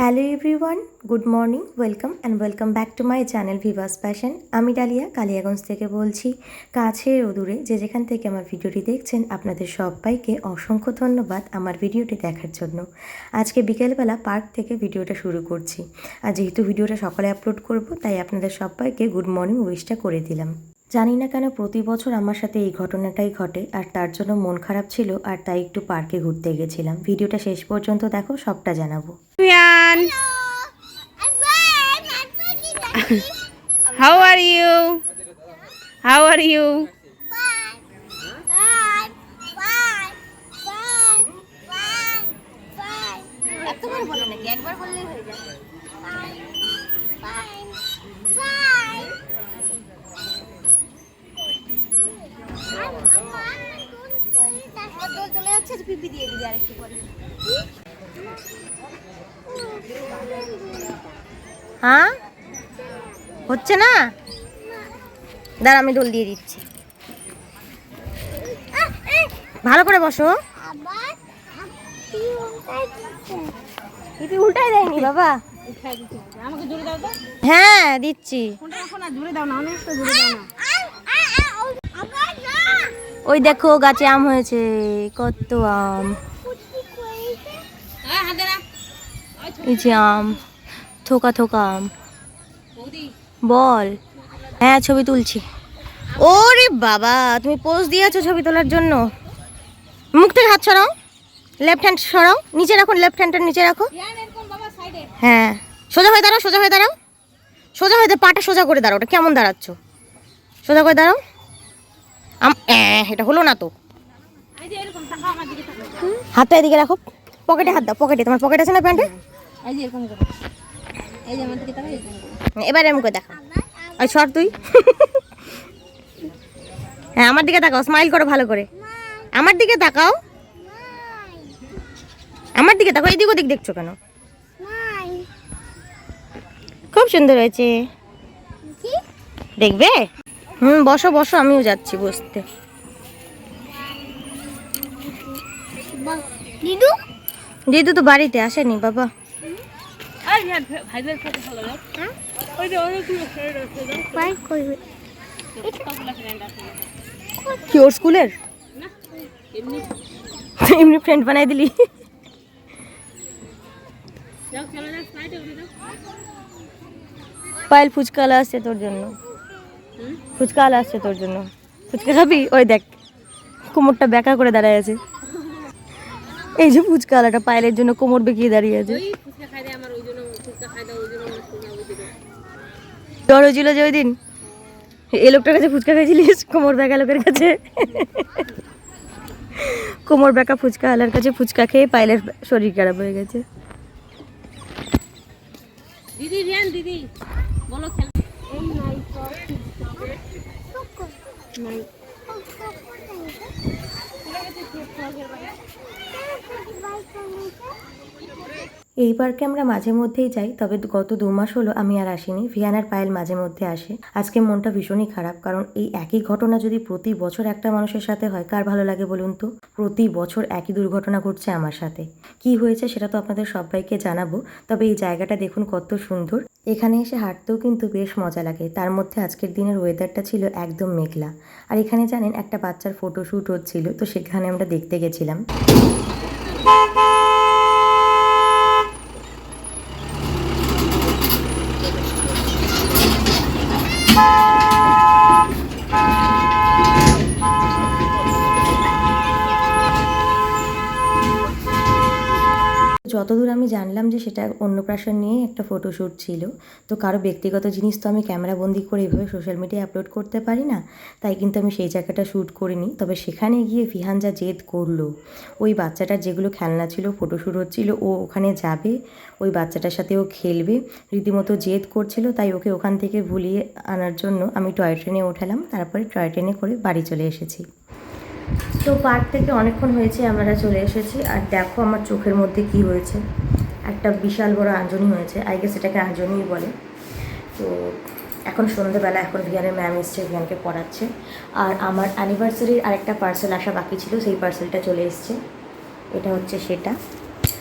Hello everyone, good morning, welcome back to my channel Vivas passion. আমি dahlia Kaliaganj থেকে বলছি। কাছে ও দূরে যে যেখান থেকে আমার ভিডিওটি দেখছেন, আপনাদের সবাইকে অসংখ্য ধন্যবাদ আমার ভিডিওটি দেখার জন্য। আজকে বিকেলবেলা পার্ক থেকে ভিডিওটা শুরু করছি। আর যেহেতু ভিডিওটা সকালে আপলোড করব, তাই আপনাদের সবাইকে গুড মর্নিং উইশটা করে দিলাম। জানি না কেন প্রতি বছর আমার সাথে এই ঘটনাটাই ঘটে, আর তার জন্য মন খারাপ ছিল, আর তাই একটু পার্কে ঘুরতে গেছিলাম। ভিডিওটা শেষ পর্যন্ত দেখো, সবটা জানাবো। How are you? How are you? একবার বলো নাকি, একবার বললেই হয়ে যায়। চলে যাচ্ছে, পিপি দিয়ে দিবি আরেকটু পরে। হ্যাঁ, হচ্ছে না, দাঁড়া আমি দোল দিয়ে দিচ্ছি। ভালো করে বসো। পিপি উল্টাই দেয়নি বাবা। আমাকে জোরে দাও তো। হ্যাঁ দিচ্ছি। ফোনটা রাখো না, জোরে দাও না, অনেকটা জোরে দাও না। ওই দেখো গাছে আম হয়েছে, কত আম। এই যে আম, থোকা থোকা আম। বল। হ্যাঁ ছবি তুলছি। ওরে বাবা, তুমি পোজ দিয়েছো ছবি তোলার জন্য। মুখ থেকে হাত সরাও, লেফট হ্যান্ড সরাও, নিচে রাখো, লেফট হ্যান্ডটা নিচে রাখো। হ্যাঁ সোজা হয়ে দাঁড়াও, সোজা হয়ে দাঁড়াও, সোজা হয়ে পাটা সোজা করে দাঁড়াও। ওটা কেমন দাঁড়াচ্ছ? সোজা করে দাঁড়াও। এটা হলো না তো। হাতটা এদিকে রাখো, পকেটে হাত দাও। পকেটে, তোমার পকেট আছে না প্যান্টে? এবার এরকম করে দেখো। ওই সর তুই। হ্যাঁ আমার দিকে তাকাও, স্মাইল করো ভালো করে। আমার দিকে তাকাও, আমার দিকে তাকাও। এদিক ওদিক দেখছো কেন? খুব সুন্দর হয়েছে, দেখবে? বসো বসো, আমিও যাচ্ছি বসতে। দিদু তো বাড়িতে আসেনি বাবা। কি ওর স্কুলের এমনি ফ্রেন্ড বানাই দিলি? পায়েল ফুচকা আলা আসছে তোর জন্য, ফুচকা আলা আসছে তোর জন্য। ফুচকা খাবি? ওই দেখ কোমরটা বেঁকা করে দাঁড়ায় আছে। এই যে ফুচকা আলাটা পায়েলের জন্য কোমর বেঁকিয়ে দাঁড়িয়ে আছে। জ্বর হয়েছিল যে ওই দিন, এই লোকটার কাছে ফুচকা খাইছিলিস, কোমর বেঁকা লোকের কাছে। কোমর বেঁকা ফুচকা আলার কাছে ফুচকা খেয়ে পায়েলের শরীর খারাপ হয়ে গেছে। দিদি রিয়ান দিদি বলো খেল। এই পার্কে আমরা মাঝে মধ্যেই যাই, তবে গত 2 মাস হলো আমি আর আসিনি। ভিয়ানার পায়েল মাঝে মধ্যে আসে। আজকে মনটা ভীষণই খারাপ, কারণ এই একই ঘটনা যদি প্রতি বছর একটা মানুষের সাথে হয়, কার ভালো লাগে বলুন তো? প্রতি বছর একই দুর্ঘটনা ঘটছে আমার সাথে। কি হয়েছে সেটা তো আপনাদের সবাইকে জানাবো, তবে এই জায়গাটা দেখুন কত সুন্দর। এখানে এসে হাঁটতেও কিন্তু বেশ মজা লাগে। তার মধ্যে আজকের দিনের ওয়েদারটা ছিল একদম মেঘলা। আর এখানে জানেন একটা বাচ্চার ফটোশ্যুট হচ্ছিল, তো সেখানে আমরা দেখতে গেছিলাম। যতদূর আমি জানলাম যে সেটা অন্নপ্রাশন নিয়ে একটা ফটোশ্যুট ছিল। তো কারো ব্যক্তিগত জিনিস তো আমি ক্যামেরাবন্দি করে এভাবে সোশ্যাল মিডিয়ায় আপলোড করতে পারি না, তাই কিন্তু আমি সেই জায়গাটা শ্যুট করিনি। তবে সেখানে গিয়ে ভিহান যা জেদ করলো, ওই বাচ্চাটার যেগুলো খেলনা ছিল, ফটোশ্যুট হচ্ছিল, ও ওখানে যাবে, ওই বাচ্চাটার সাথে ও খেলবে, রীতিমতো জেদ করছিল। তাই ওকে ওখান থেকে ভুলিয়ে আনার জন্য আমি টয় ট্রেনে ওঠালাম, তারপরে টয় ট্রেনে করে বাড়ি চলে এসেছি। তো পার্ক থেকে অনেকক্ষণ হয়েছে আমরা চলে এসেছি। আর দেখো আমার চোখের মধ্যে কি হয়েছে, একটা বিশাল বড় আঞ্জনি হয়েছে। আই গেস এটাকে আঞ্জনিই বলে। তো এখন সন্ধ্যেবেলা, এখন ভিয়ানের ম্যাম এসছে, ভিয়ানকে পড়াচ্ছে। আর আমার অ্যানিভার্সারির আরেকটা পার্সেল আসা বাকি ছিল, সেই পার্সেলটা চলে এসছে। এটা হচ্ছে সেটা।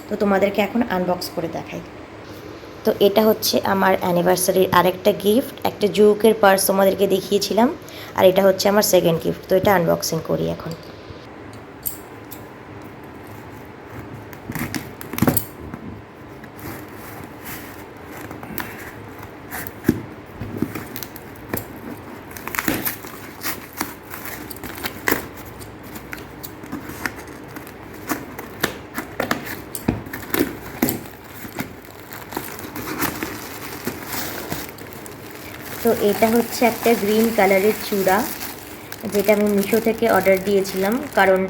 তো তোমাদেরকে এখন আনবক্স করে দেখাই। তো এটা হচ্ছে আমার অ্যানিভার্সারির আরেকটা গিফট, একটা জুকের পার্স তোমাদেরকে দেখিয়েছিলাম, আর এটা হচ্ছে আমার সেকেন্ড গিফট। তো এটা আনবক্সিং করি এখন। তো এটা হচ্ছে একটা গ্রিন কালারের চূড়া, যেটা আমি মিশো থেকে অর্ডার দিয়েছিলাম। কারণ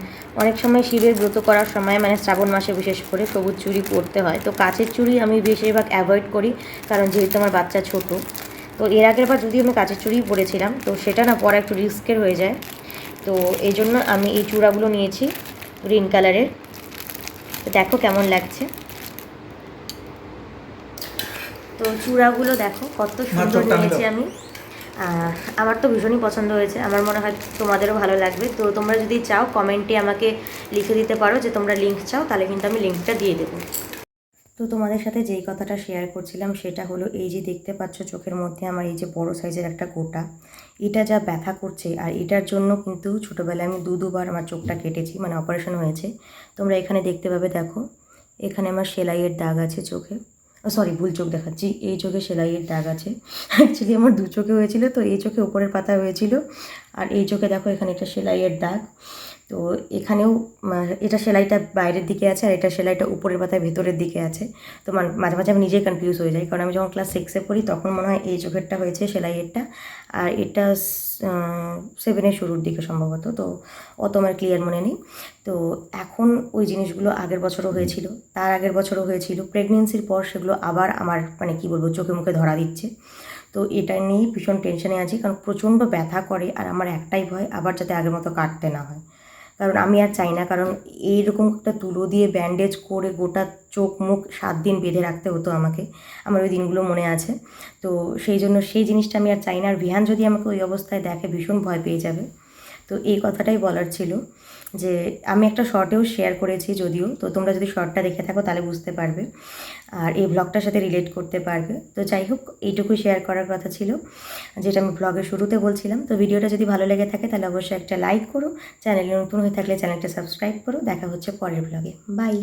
অনেক সময় শিবের ব্রত করার সময়, মানে শ্রাবণ মাসে বিশেষ করে, সবুজ চুড়ি পরতে হয়। তো কাচের চুড়ি আমি বেশিরভাগ অ্যাভয়েড করি, কারণ যেহেতু আমার বাচ্চা ছোট। তো এর আগের বার যদি আমি কাচের চুড়িই পরেছিলাম, তো সেটা না পরা একটু রিস্কের হয়ে যায়। তো এই জন্য আমি এই চূড়াগুলো নিয়েছি গ্রিন কালারের। তো দেখো কেমন লাগছে। তো চূড়াগুলো দেখো কত সুন্দর নিয়েছি আমি। আমার তো ভীষণই পছন্দ হয়েছে, আমার মনে হয় তোমাদেরও ভালো লাগবে। তো তোমরা যদি চাও কমেন্টে আমাকে লিখে দিতে পারো যে তোমরা লিঙ্ক চাও, তাহলে কিন্তু আমি লিঙ্কটা দিয়ে দেবো। তো তোমাদের সাথে যেই কথাটা শেয়ার করছিলাম সেটা হলো, এই যে দেখতে পাচ্ছ চোখের মধ্যে আমার এই যে বড় সাইজের একটা গোটা, এটা যা ব্যথা করছে, আর এটার জন্য কিন্তু ছোটোবেলায় আমি দুবার আমার চোখটা কেটেছি, মানে অপারেশন হয়েছে। তোমরা এখানে দেখতে পাবে, দেখো এখানে আমার সেলাইয়ের দাগ আছে চোখে। সরি, ভুল চোখ দেখাচ্ছি, এই চোখে সেলাইয়ের দাগ আছে। অ্যাকচুয়ালি আমার দু চোখে হয়েছিল, তো এই চোখে উপরের পাতা হয়েছিল, আর এই চোখে দেখো এখানে একটা সেলাইয়ের দাগ। তো এখানেও এটা সেলাইটা বাইরের দিকে আছে, আর এটা সেলাইটা উপরের পাতায় ভেতরের দিকে আছে। তো মাঝে মাঝে আমি নিজেই কনফিউজ হয়ে যাই, কারণ আমি যখন ক্লাস 6-এ পড়ি তখন মনে হয় এই চোখেরটা হয়েছে সেলাইয়েরটা, আর এটা 7-এর শুরুর দিকে সম্ভবত। তো অত আমার ক্লিয়ার মনে নেই। তো এখন ওই জিনিসগুলো আগের বছরও হয়েছিল, তার আগের বছরও হয়েছিল, প্রেগনেন্সির পর সেগুলো আবার আমার মানে কী বলবো চোখে মুখে ধরা দিচ্ছে। তো এটা নিয়েই ভীষণ টেনশনে আছি, কারণ প্রচণ্ড ব্যথা করে, আর আমার একটাই ভয় আবার যাতে আগের মতো কাটতে না হয়। কারণ আমি আর চাই না, কারণ এইরকম একটা তুলো দিয়ে ব্যান্ডেজ করে গোটা চোখ মুখ 7 দিন বেঁধে রাখতে হতো আমাকে, আমার ওই দিনগুলো মনে আছে। তো সেই জন্য সেই জিনিসটা আমি আর চাই না। আর বিহান যদি আমাকে ওই অবস্থায় দেখে ভীষণ ভয় পেয়ে যাবে। তো এই কথাটাই বলার ছিল, যে আমি একটা শর্টেও শেয়ার করেছি যদিও, তো তোমরা যদি শর্টটা দেখে থাকো তাহলে বুঝতে পারবে, আর এই ব্লগটার সাথে রিলেট করতে পারবে। তো যাই হোক, এইটুকুই শেয়ার করার কথা ছিল, যেটা আমি ব্লগের শুরুতে বলছিলাম। তো ভিডিওটা যদি ভালো লেগে থাকে তাহলে অবশ্যই একটা লাইক করো, চ্যানেলে নতুন হয়ে থাকলে চ্যানেলটা সাবস্ক্রাইব করো। দেখা হচ্ছে পরের ব্লগে, বাই।